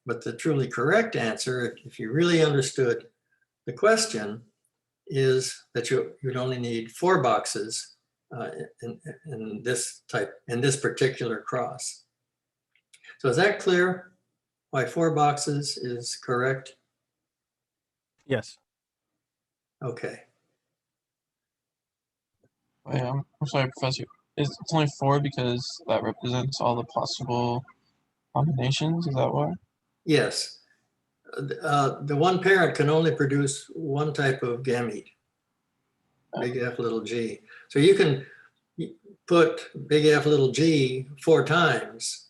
but the truly correct answer, if you really understood the question, is that you'd only need 4 boxes in this particular cross. So is that clear why 4 boxes is correct? Yes. Okay. Wait, I'm sorry, Professor. It's only 4 because that represents all the possible combinations. Is that why? Yes. The one parent can only produce one type of gamete, big F little g. So you can put big F little g 4 times,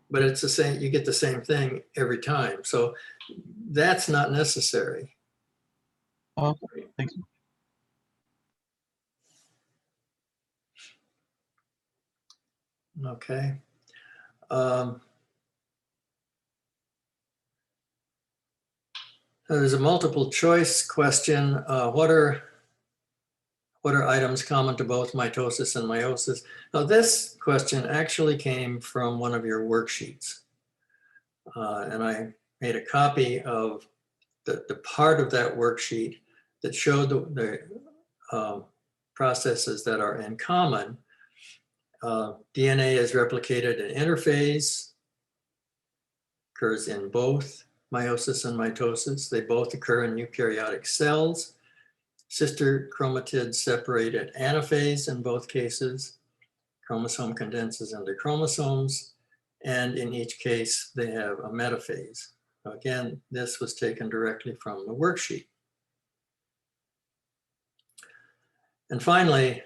but it's the same, you get the same thing every time. So that's not necessary. Okay, thank you. Okay. There's a multiple choice question. What are items common to both mitosis and meiosis? Now this question actually came from one of your worksheets. And I made a copy of the part of that worksheet that showed the processes that are in common. DNA is replicated in interphase, occurs in both meiosis and mitosis. They both occur in eukaryotic cells. Sister chromatids separate at anaphase in both cases. Chromosome condenses into chromosomes, and in each case, they have a metaphase. Now again, this was taken directly from the worksheet. And finally,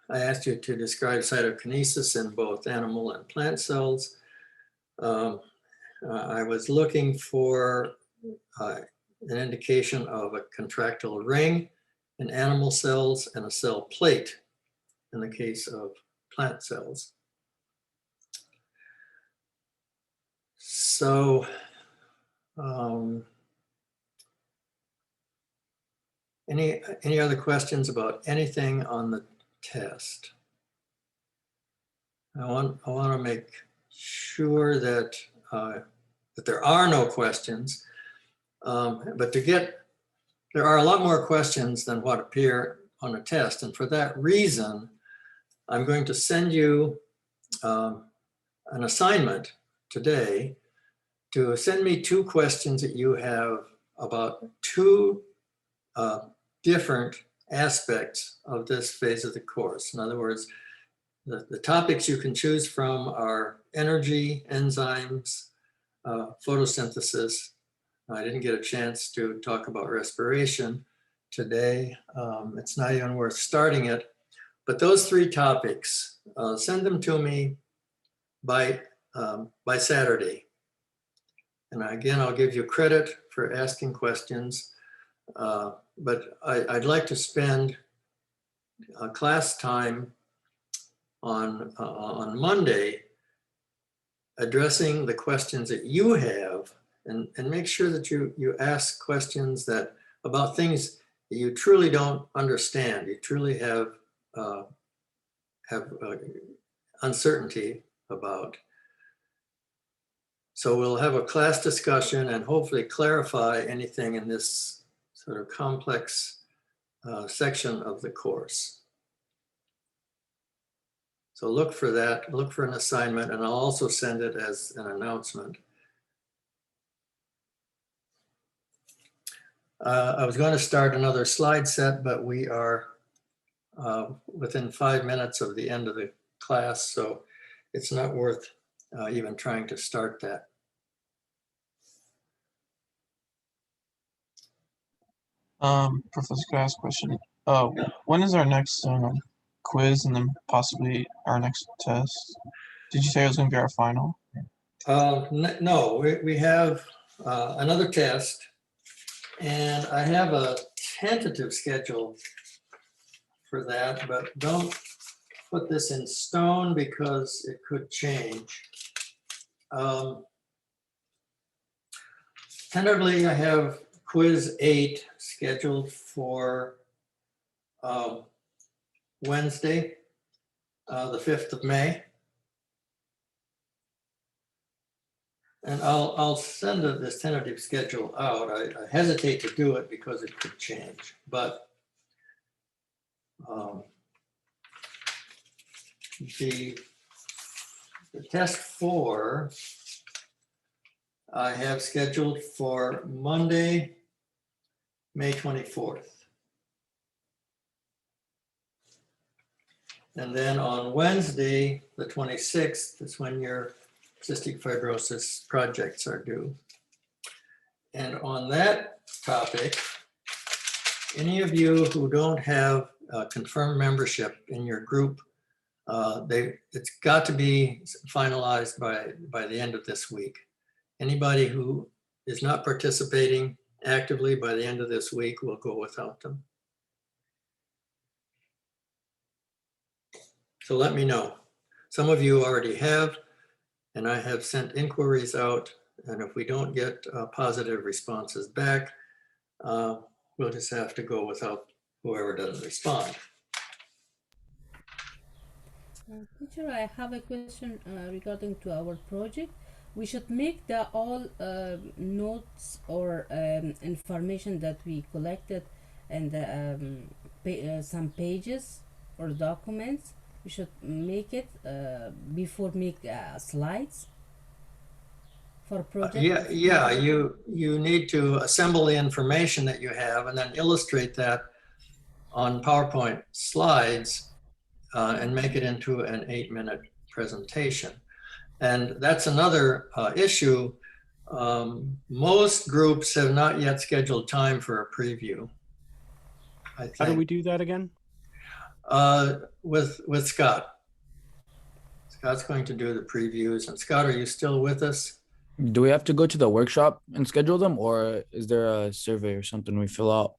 I asked you to describe cytokinesis in both animal and plant cells. I was looking for an indication of a contractile ring in animal cells and a cell plate in the case of plant cells. So any other questions about anything on the test? I want to make sure that that there are no questions, but there are a lot more questions than what appear on a test, and for that reason, I'm going to send you an assignment today to send me 2 questions that you have about 2 different aspects of this phase of the course. In other words, the topics you can choose from are energy, enzymes, photosynthesis. I didn't get a chance to talk about respiration today. It's not even worth starting it. But those 3 topics, send them to me by Saturday. And again, I'll give you credit for asking questions. But I'd like to spend class time on Monday addressing the questions that you have, and make sure that you ask questions that about things that you truly don't understand, you truly have uncertainty about. So we'll have a class discussion and hopefully clarify anything in this sort of complex section of the course. So look for that, look for an assignment, and I'll also send it as an announcement. I was going to start another slide set, but we are within 5 minutes of the end of the class. So it's not worth even trying to start that. Professor, can I ask a question? When is our next quiz and then possibly our next test? Did you say it was going to be our final? No, we have another test, and I have a tentative schedule for that, but don't put this in stone because it could change. Tentatively, I have quiz 8 scheduled for Wednesday, the 5th of May. And I'll send this tentative schedule out. I hesitate to do it because it could change, but the test 4 I have scheduled for Monday, May 24th. And then on Wednesday, the 26th, is when your cystic fibrosis projects are due. And on that topic, any of you who don't have confirmed membership in your group, it's got to be finalized by the end of this week. Anybody who is not participating actively by the end of this week will go without them. So let me know. Some of you already have, and I have sent inquiries out. And if we don't get positive responses back, we'll just have to go without whoever doesn't respond. Teacher, I have a question regarding to our project. We should make the all notes or information that we collected and some pages or documents. We should make it before make slides for project. Yeah. You need to assemble the information that you have and then illustrate that on PowerPoint slides and make it into an 8-minute presentation. And that's another issue. Most groups have not yet scheduled time for a preview, I think. How do we do that again? With Scott. Scott's going to do the previews. And Scott, are you still with us? Do we have to go to the workshop and schedule them, or is there a survey or something we fill out?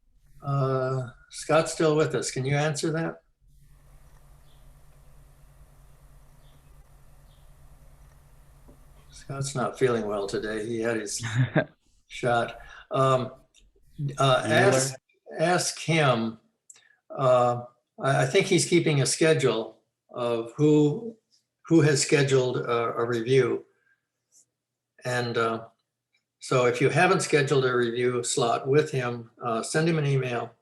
Scott's still with us. Can you answer that? Scott's not feeling well today. He had his shot. Ask him. I think he's keeping a schedule of who has scheduled a review. And so if you haven't scheduled a review slot with him, send him an email.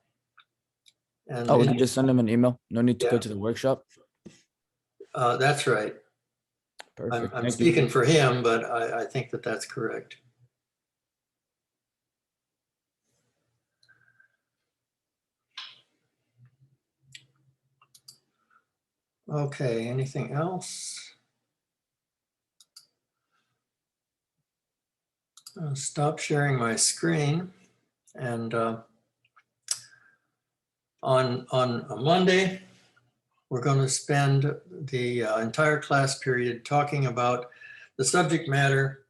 And we can just send them an email. No need to go to the workshop. That's right. Perfect. I'm speaking for him, but I think that's correct. Okay, anything else? I'll stop sharing my screen. And on a Monday, we're going to spend the entire class period talking about the subject matter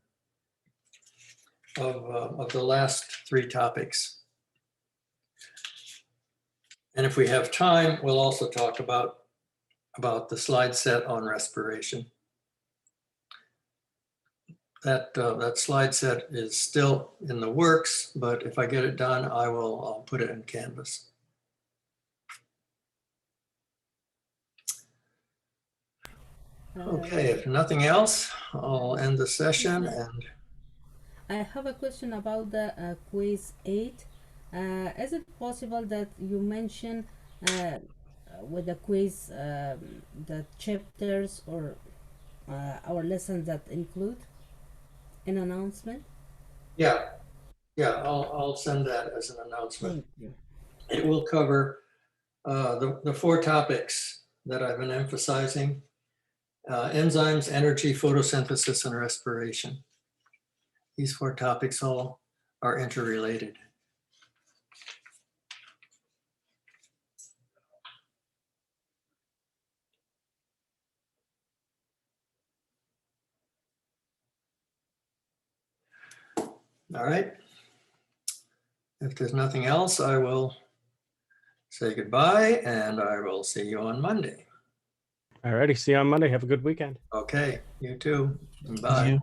of the last 3 topics. And if we have time, we'll also talk about the slide set on respiration. That slide set is still in the works, but if I get it done, I'll put it in Canvas. Okay, if nothing else, I'll end the session. And I have a question about the quiz 8. Is it possible that you mention with the quiz the chapters or our lessons that include an announcement? Yeah, I'll send that as an announcement. Thank you. It will cover the 4 topics that I've been emphasizing. enzymes, energy, photosynthesis, and respiration. These 4 topics all are interrelated. All right. If there's nothing else, I will say goodbye and I will see you on Monday. Alrighty, see you on Monday. Have a good weekend. Okay, you too. Bye. You.